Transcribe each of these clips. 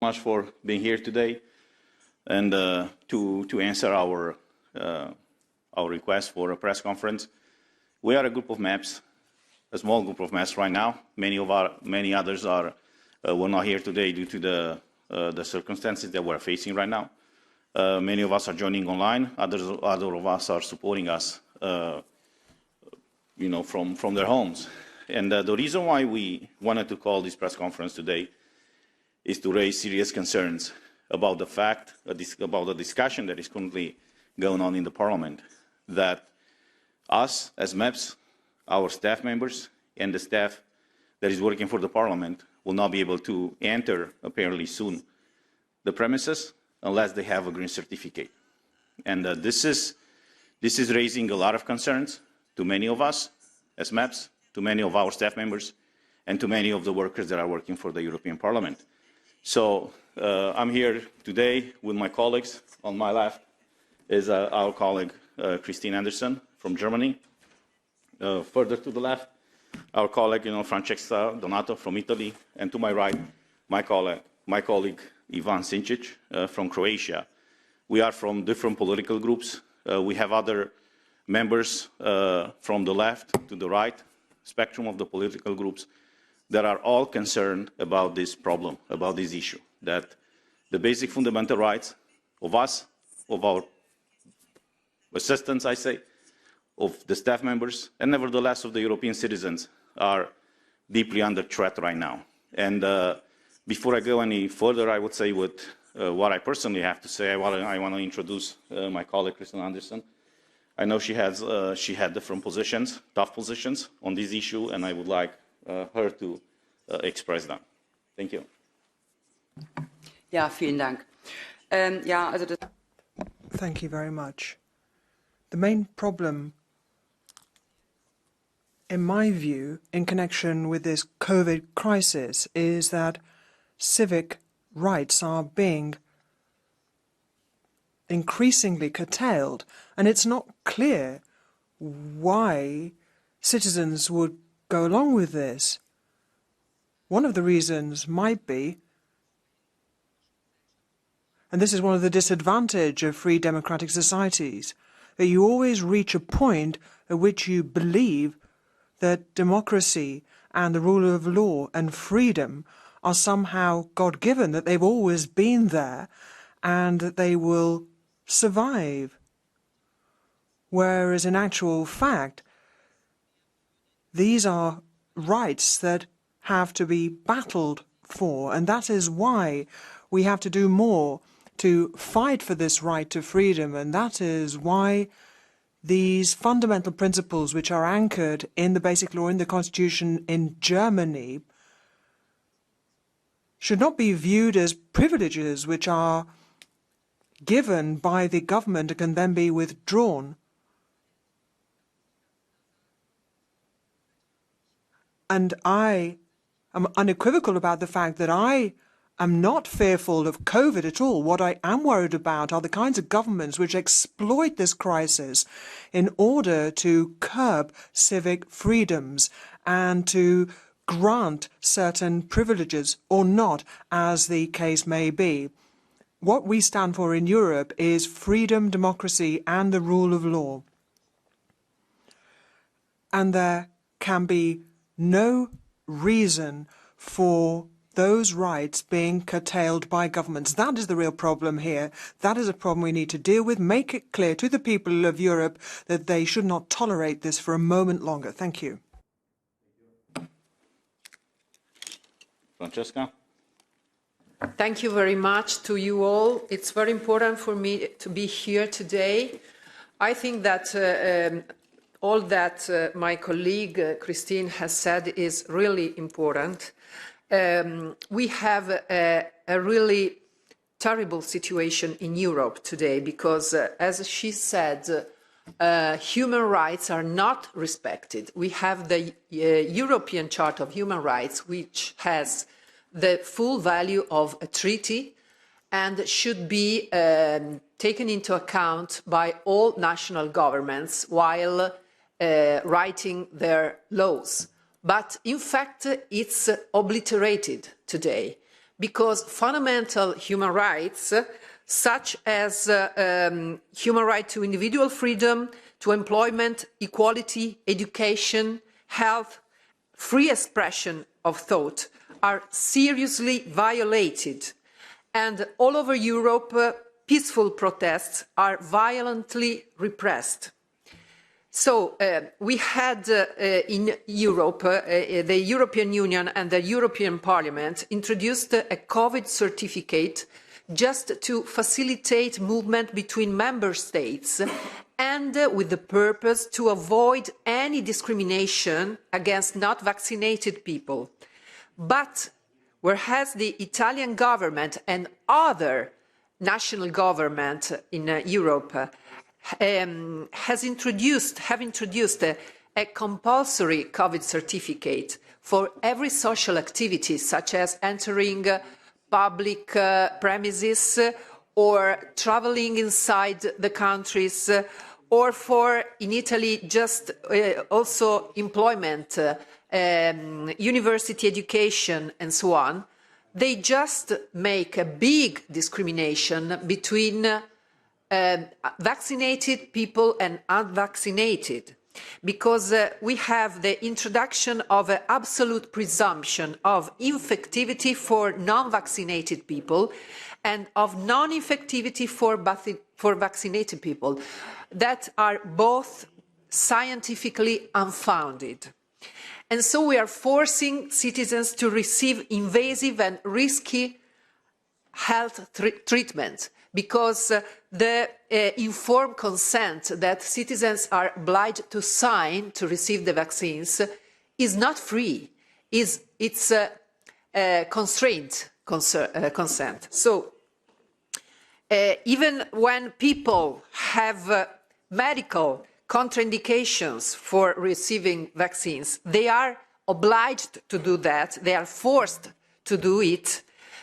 Much for being here today and to answer our request for a press conference. We are a group of MEPs, a small group of MEPs right now. Many others were not here today due to the circumstances that we're facing right now. Many of us are joining online. Other of us are supporting us, from their homes. And the reason why we wanted to call this press conference today is to raise serious concerns about the fact, about the discussion that is currently going on in the Parliament, that us as MEPs, our staff members, and the staff that is working for the Parliament will not be able to enter, apparently soon, the premises unless they have a green certificate. And this is raising a lot of concerns to many of us as MEPs, to many of our staff members, and to many of the workers that are working for the European Parliament. So I'm here today with my colleagues. On my left is our colleague Christine Anderson from Germany. Further to the left, our colleague Francesca Donato from Italy, and to my right, my colleague Ivan Sinčić from Croatia. We are from different political groups. We have other members from the left to the right spectrum of the political groups that are all concerned about this problem, about this issue, that the basic fundamental rights of us, of our assistants, I say, of the staff members, and nevertheless of the European citizens are deeply under threat right now. And before I go any further, I would say what I personally have to say. I want to introduce my colleague, Christine Anderson. I know she had different positions, tough positions on this issue, and I would like her to express them. Thank you. Ja, vielen Dank. Thank you very much. The main problem, in my view, in connection with this COVID crisis is that civic rights are being increasingly curtailed, and it's not clear why citizens would go along with this. One of the reasons might be, and this is one of the disadvantages of free democratic societies, that you always reach a point at which you believe that democracy and the rule of law and freedom are somehow God-given, that they've always been there and that they will survive. Whereas in actual fact, these are rights that have to be battled for, and that is why we have to do more to fight for this right to freedom, and that is why these fundamental principles which are anchored in the Basic Law, in the Constitution in Germany, should not be viewed as privileges which are given by the government and can then be withdrawn. And I am unequivocal about the fact that I am not fearful of COVID at all. What I am worried about are the kinds of governments which exploit this crisis in order to curb civic freedoms and to grant certain privileges or not, as the case may be. What we stand for in Europe is freedom, democracy, and the rule of law. And there can be no reason for those rights being curtailed by governments. That is the real problem here. That is a problem we need to deal with. Make it clear to the people of Europe that they should not tolerate this for a moment longer. Thank you. Francesca? Thank you very much to you all. It's very important for me to be here today. I think that all that my colleague Christine has said is really important. We have a really terrible situation in Europe today because, as she said, human rights are not respected. We have the European Charter of Human Rights, which has the full value of a treaty and should be taken into account by all national governments while writing their laws. But in fact, it's obliterated today because fundamental human rights, such as human right to individual freedom, to employment, equality, education, health, free expression of thought, are seriously violated. And all over Europe, peaceful protests are violently repressed. So we had in Europe, the European Union and the European Parliament introduced a COVID certificate just to facilitate movement between member states and with the purpose to avoid any discrimination against not vaccinated people. But whereas the Italian government and other national governments in Europe have introduced a compulsory COVID certificate for every social activity, such as entering public premises or traveling inside the countries, or for, in Italy, just also employment, university education, and so on. They just make a big discrimination between vaccinated people and unvaccinated, because we have the introduction of an absolute presumption of infectivity for non-vaccinated people and of non-infectivity for vaccinated people that are both scientifically unfounded. And so we are forcing citizens to receive invasive and risky health treatment, because the informed consent that citizens are obliged to sign to receive the vaccines is not free. It's a constrained consent. So even when people have medical contraindications for receiving vaccines, they are obliged to do that. They are forced to do it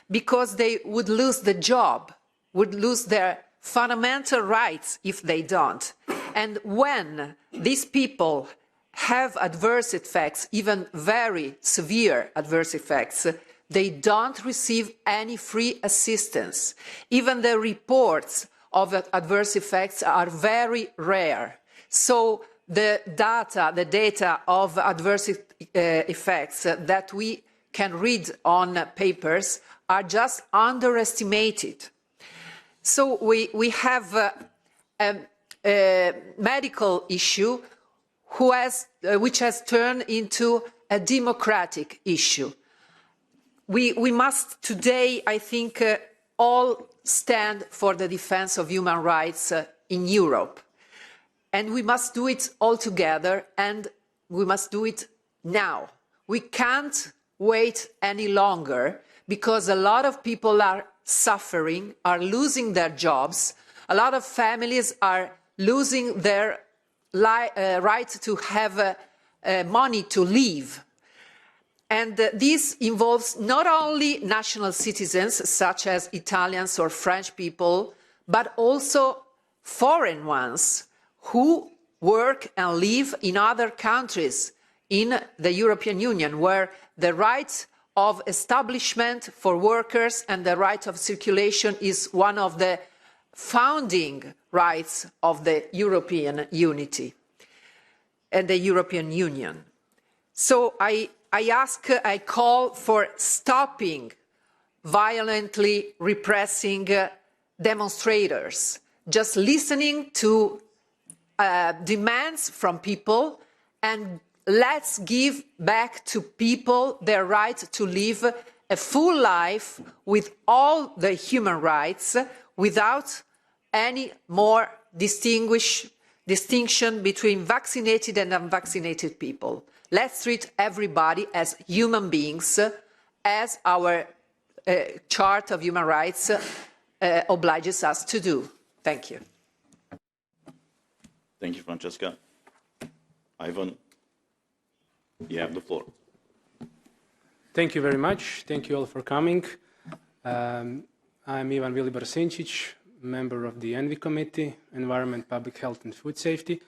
because they would lose the job, would lose their fundamental rights if they don't. And when these people have adverse effects, even very severe adverse effects, they don't receive any free assistance. Even the reports of adverse effects are very rare. So the data of adverse effects that we can read on papers are just underestimated. So we have a medical issue which has turned into a democratic issue. We must today, I think, all stand for the defense of human rights in Europe. And we must do it all together, and we must do it now. We can't wait any longer, because a lot of people are suffering, are losing their jobs. A lot of families are losing their right to have money to live. And this involves not only national citizens, such as Italians or French people, but also foreign ones who work and live in other countries in the European Union, where the right of establishment for workers and the right of circulation is one of the founding rights of the European unity and the European Union. So I call for stopping violently repressing demonstrators, just listening to demands from people, and let's give back to people their right to live a full life with all the human rights, without any more distinction between vaccinated and unvaccinated people. Let's treat everybody as human beings, as our Charter of Human Rights obliges us to do. Thank you. Thank you, Francesca. Ivan, you have the floor. Thank you very much. Thank you all for coming. I'm Ivan Vilibar Sinčić, member of the ENVI Committee, Environment, Public Health and Food Safety.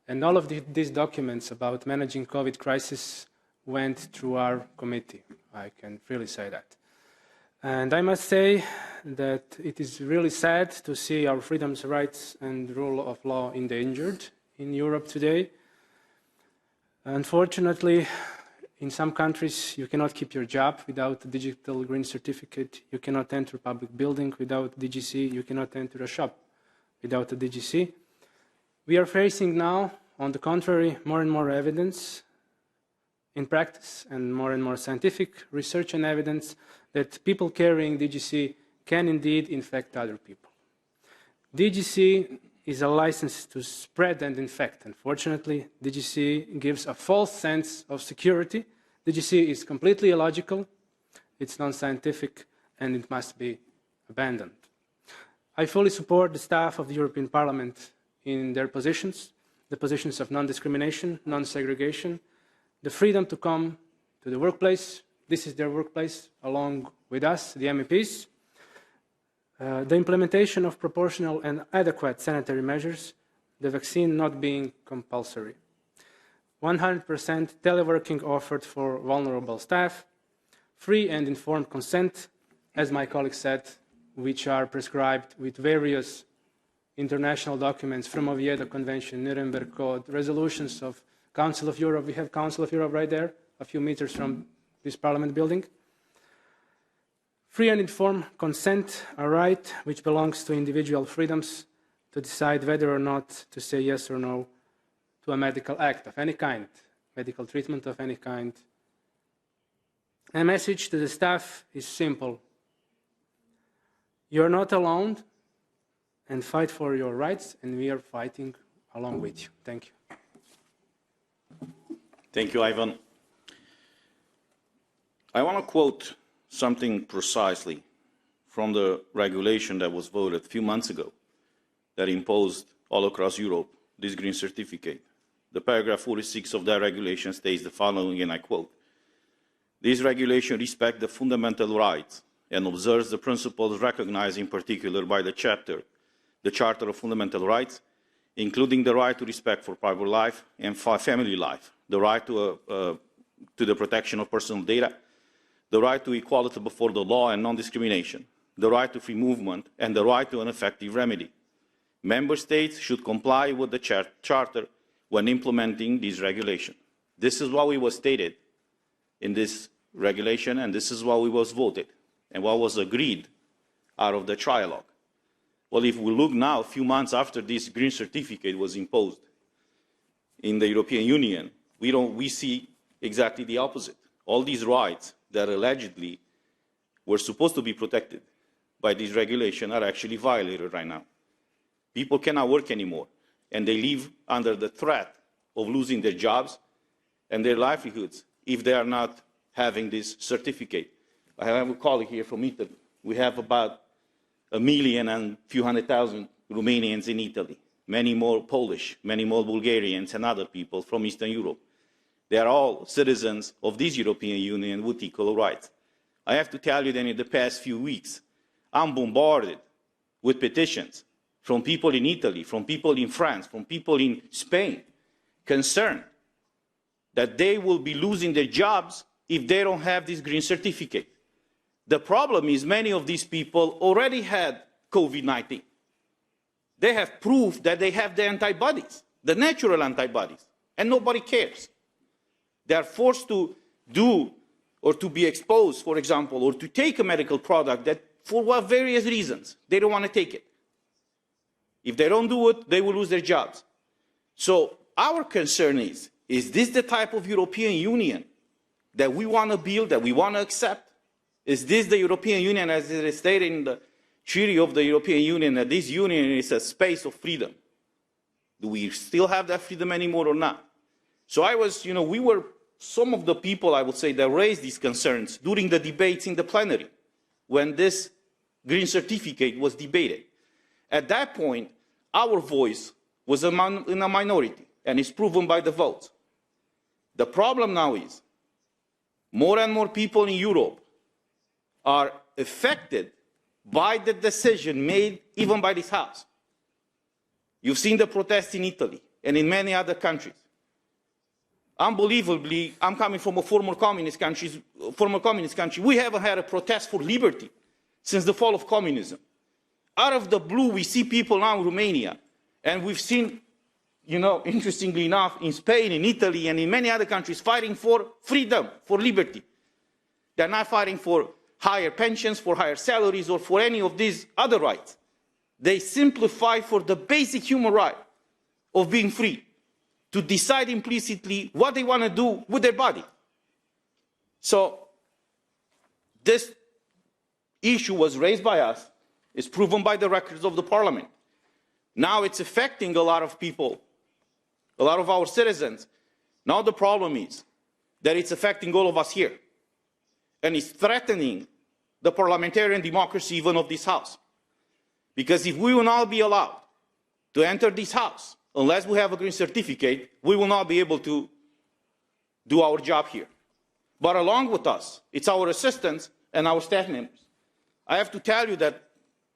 And all of these documents about managing COVID crisis went through our committee. I can freely say that. And I must say that it is really sad to see our freedoms, rights, and rule of law endangered in Europe today. Unfortunately, in some countries, you cannot keep your job without a digital green certificate. You cannot enter a public building without DGC. You cannot enter a shop without a DGC. We are facing now, on the contrary, more and more evidence in practice and more scientific research and evidence that people carrying DGC can indeed infect other people. DGC is a license to spread and infect. Unfortunately, DGC gives a false sense of security. DGC is completely illogical, it's non-scientific, and it must be abandoned. I fully support the staff of the European Parliament in their positions, the positions of non-discrimination, non-segregation, the freedom to come to the workplace. This is their workplace, along with us, the MEPs. The implementation of proportional and adequate sanitary measures, the vaccine not being compulsory. 100% teleworking offered for vulnerable staff, free and informed consent, as my colleague said, which are prescribed with various international documents from Oviedo Convention, Nuremberg Code, resolutions of Council of Europe. We have Council of Europe right there, a few meters from this Parliament building. Free and informed consent, a right which belongs to individual freedoms to decide whether or not to say yes or no to a medical act of any kind, medical treatment of any kind. A message to the staff is simple. You're not alone, and fight for your rights, and we are fighting along with you. Thank you. Thank you, Ivan. I want to quote something precisely from the regulation that was voted a few months ago that imposed all across Europe this green certificate. The paragraph 46 of that regulation states the following, and I quote, "This regulation respects the fundamental rights and observes the principles recognized in particular by the Charter of Fundamental Rights, including the right to respect for private life and for family life, the right to the protection of personal data, the right to equality before the law and non-discrimination, the right to free movement, and the right to an effective remedy. Member States should comply with the Charter when implementing this regulation." This is what was stated in this regulation, and this is what was voted, and what was agreed out of the trialogue. Well, if we look now, a few months after this green certificate was imposed in the European Union, we see exactly the opposite. All these rights that allegedly were supposed to be protected by this regulation are actually violated right now. People cannot work anymore, and they live under the threat of losing their jobs and their livelihoods if they are not having this certificate. I have a colleague here from Italy. We have about 1,200,000 Romanians in Italy, many more Polish, many more Bulgarians and other people from Eastern Europe. They are all citizens of this European Union with equal rights. I have to tell you that in the past few weeks, I'm bombarded with petitions from people in Italy, from people in France, from people in Spain, concerned that they will be losing their jobs if they don't have this green certificate. The problem is many of these people already had COVID-19. They have proof that they have the antibodies, the natural antibodies, and nobody cares. They are forced to do or to be exposed, for example, or to take a medical product that, for various reasons, they don't want to take it. If they don't do it, they will lose their jobs. So our concern is this the type of European Union that we want to build, that we want to accept? Is this the European Union, as it is stated in the Treaty of the European Union, that this union is a space of freedom? Do we still have that freedom anymore or not? So we were some of the people, I would say, that raised these concerns during the debates in the plenary when this green certificate was debated. At that point, our voice was in a minority, and it's proven by the votes. The problem now is more and more people in Europe are affected by the decision made even by this House. You've seen the protests in Italy and in many other countries. Unbelievably, I'm coming from a former communist country. We haven't had a protest for liberty since the fall of communism. Out of the blue, we see people now in Romania, and we've seen, you know, interestingly enough, in Spain, in Italy, and in many other countries, fighting for freedom, for liberty. They're not fighting for higher pensions, for higher salaries, or for any of these other rights. They simply fight for the basic human right of being free, to decide implicitly what they want to do with their body. So this issue was raised by us, is proven by the records of the parliament. Now it's affecting a lot of people, a lot of our citizens. Now the problem is that it's affecting all of us here. And it's threatening the parliamentarian democracy even of this House. Because if we will not be allowed to enter this House, unless we have a green certificate, we will not be able to do our job here. But along with us, it's our assistants and our staff members. I have to tell you that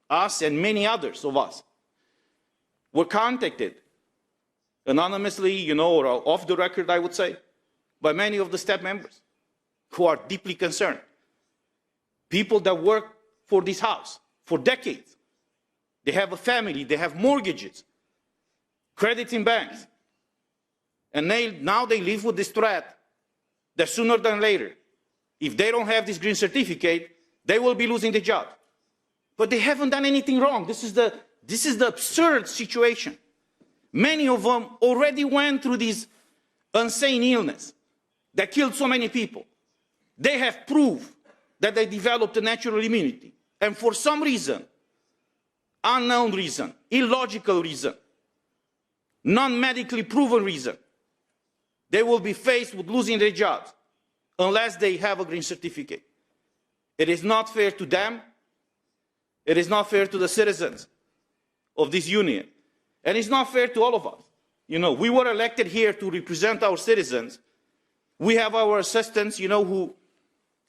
us and many others of us were contacted anonymously, you know, or off the record, I would say, by many of the staff members who are deeply concerned. People that work for this House for decades. They have a family, they have mortgages, credit in banks. And now they live with this threat that sooner than later, if they don't have this green certificate, they will be losing their job. But they haven't done anything wrong. This is the absurd situation. Many of them already went through this insane illness that killed so many people. They have proof that they developed a natural immunity. And for some reason, unknown reason, illogical reason, non-medically proven reason, they will be faced with losing their jobs unless they have a green certificate. It is not fair to them. It is not fair to the citizens of this union. And it's not fair to all of us. You know, we were elected here to represent our citizens. We have our assistants, you know, who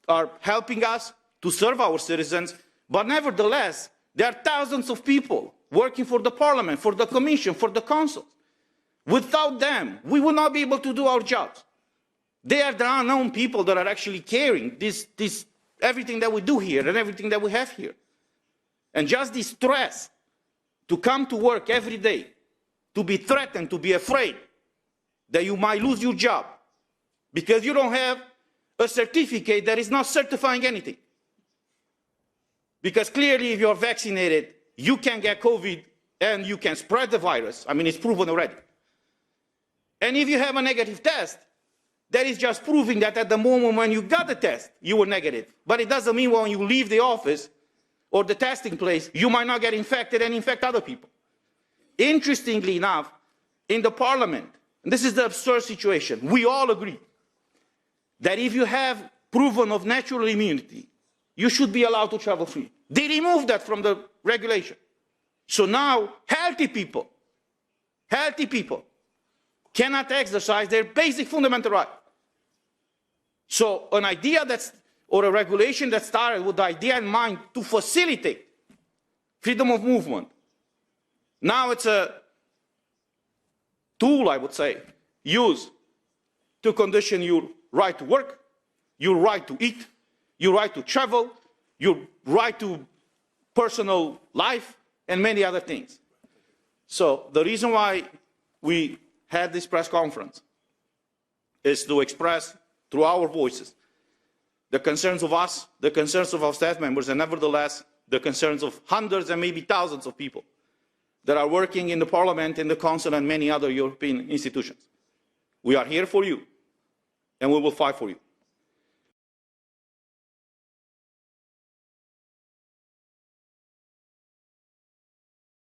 are helping us to serve our citizens. But nevertheless, there are thousands of people working for the parliament, for the commission, for the council. Without them, we will not be able to do our jobs. They are the unknown people that are actually carrying everything that we do here and everything that we have here. And just this stress to come to work every day, to be threatened, to be afraid that you might lose your job because you don't have a certificate that is not certifying anything. Because clearly if you're vaccinated, you can get COVID and you can spread the virus. I mean, it's proven already. And if you have a negative test, that is just proving that at the moment when you got the test, you were negative. But it doesn't mean when you leave the office or the testing place, you might not get infected and infect other people. Interestingly enough, in the parliament, and this is the absurd situation, we all agree that if you have proven of natural immunity, you should be allowed to travel free. They removed that from the regulation. So now, healthy people cannot exercise their basic fundamental right. So an idea or a regulation that started with the idea in mind to facilitate freedom of movement, now it's a tool, I would say, used to condition your right to work, your right to eat, your right to travel, your right to personal life, and many other things. So the reason why we had this press conference is to express through our voices the concerns of us, the concerns of our staff members, and nevertheless the concerns of hundreds and maybe thousands of people that are working in the Parliament, in the Council, and many other European institutions. We are here for you, and we will fight for you.